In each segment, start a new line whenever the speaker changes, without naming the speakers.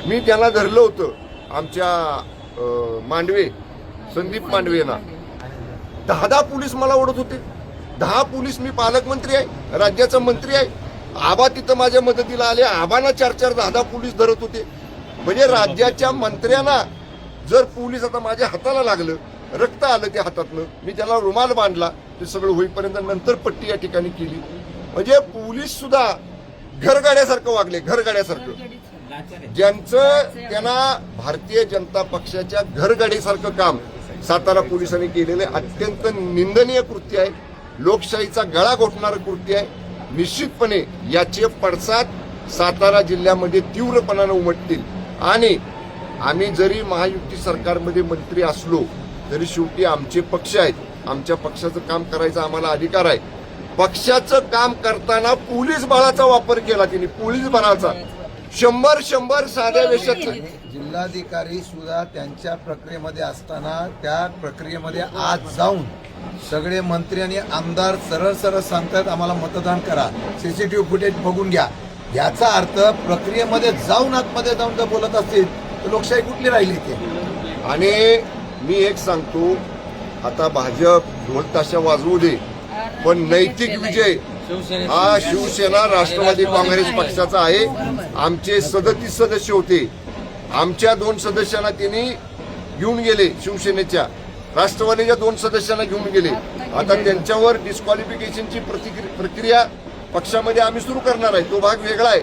मी त्यांना धरलं होतं आमच्या मांडवे संदीप मांडवेना 10 पोलीस मला ओढत होते. 10 पोलीस. मी पालकमंत्री आहे, राज्याचा मंत्री आहे. आबा तिथं माझ्या मदतीला आले. आबांना 4-4 10 पोलीस धरत होते. म्हणजे राज्याच्या मंत्र्यांना जर पोलीस आता माझ्या हाताला लागलं, रक्त आलं त्या हातातलं, मी त्याला रुमाल बांधला, ते सगळं होईपर्यंत नंतर पट्टी या ठिकाणी केली. म्हणजे पोलीस सुद्धा घरगाड्यासारखं वागले, घरगाड्यासारखं. ज्यांचं त्यांना भारतीय जनता पक्षाच्या घरगाडीसारखं काम सातारा पोलिसांनी केलेले अत्यंत निंदनीय कृत्य आहे. लोकशाहीचा गळा घोटणारं कृत्य आहे. निश्चितपणे याचे पडसाद सातारा जिल्ह्यामध्ये तीव्रपणानं उमटतील. आणि आम्ही जरी महायुती सरकारमध्ये मंत्री असलो तरी शेवटी आमचे पक्ष आहेत. आमच्या पक्षाचं काम करायचा आम्हाला अधिकार आहे. पक्षाचं काम करताना पोलीस बळाचा वापर केला त्यांनी, पोलीस बळाचा 100 साध्या वेशात.
जिल्हाधिकारी सुद्धा त्यांच्या प्रक्रियेमध्ये असताना त्या प्रक्रियेमध्ये आज जाऊन सगळे मंत्री आणि आमदार सरळ सरळ सांगतात आम्हाला मतदान करा, सीसीटीव्ही फुटेज बघून घ्या. याचा अर्थ प्रक्रियेमध्ये जाऊन आतमध्ये जाऊन जर बोलत असतील तर लोकशाही कुठली राहिली ते.
आणि मी एक सांगतो, आता भाजप ढोल ताशा वाजवू दे, पण नैतिक विजय हा शिवसेना राष्ट्रवादी काँग्रेस पक्षाचा आहे. आमचे 37 सदस्य होते. आमच्या 2 सदस्यांना त्यांनी घेऊन गेले, शिवसेनेच्या. राष्ट्रवादीच्या 2 सदस्यांना घेऊन गेले. आता त्यांच्यावर डिस्क्वालिफिकेशनची प्रक्रिया पक्षामध्ये आम्ही सुरू करणार आहे. तो भाग वेगळा आहे.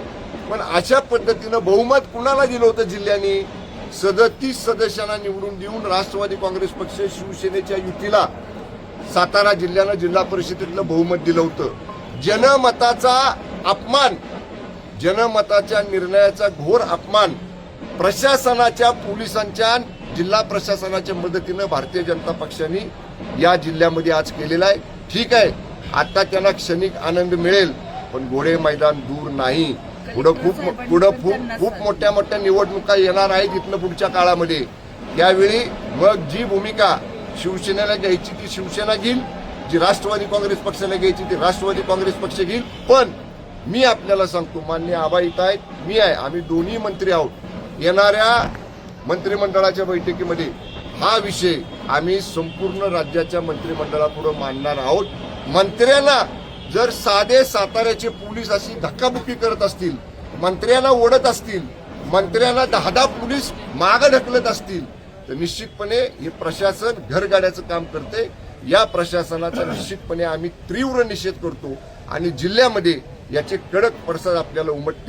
पण अशा पद्धतीनं बहुमत कुणाला दिलं होतं जिल्ह्याने? 37 सदस्यांना निवडून देऊन राष्ट्रवादी काँग्रेस पक्ष शिवसेनेच्या युतीला सातारा जिल्ह्यानं जिल्हा परिषदेतलं बहुमत दिलं होतं. जनमताचा अपमान, जनमताच्या निर्णयाचा घोर अपमान प्रशासनाच्या, पोलिसांच्या, जिल्हा प्रशासनाच्या मदतीनं भारतीय जनता पक्षाने या जिल्ह्यामध्ये आज केलेला आहे. ठीक आहे, आता त्यांना क्षणिक आनंद मिळेल, पण घोडे मैदान दूर नाही. पुढं खूप मोठ्या निवडणुका येणार आहेत इथनं पुढच्या काळामध्ये. त्यावेळी मग जी भूमिका शिवसेनेला घ्यायची ती शिवसेना घेईल, जी राष्ट्रवादी काँग्रेस पक्षाला घ्यायची ती राष्ट्रवादी काँग्रेस पक्ष घेईल. पण मी आपल्याला सांगतो, मान्य आबा इथं आहेत, मी आहे, आम्ही दोन्ही मंत्री आहोत. येणाऱ्या मंत्रिमंडळाच्या बैठकीमध्ये हा विषय आम्ही संपूर्ण राज्याच्या मंत्रिमंडळापुढे मांडणार आहोत. मंत्र्यांना जर साधे साताऱ्याचे पोलीस अशी धक्काबुक्की करत असतील, मंत्र्यांना ओढत असतील, मंत्र्यांना 10 पोलीस मागं ढकलत असतील, तर निश्चितपणे हे प्रशासन घरगाड्याचं काम करते. या प्रशासनाचा निश्चितपणे आम्ही तीव्र निषेध करतो आणि जिल्ह्यामध्ये याचे कडक पडसाद आपल्याला उमटतील.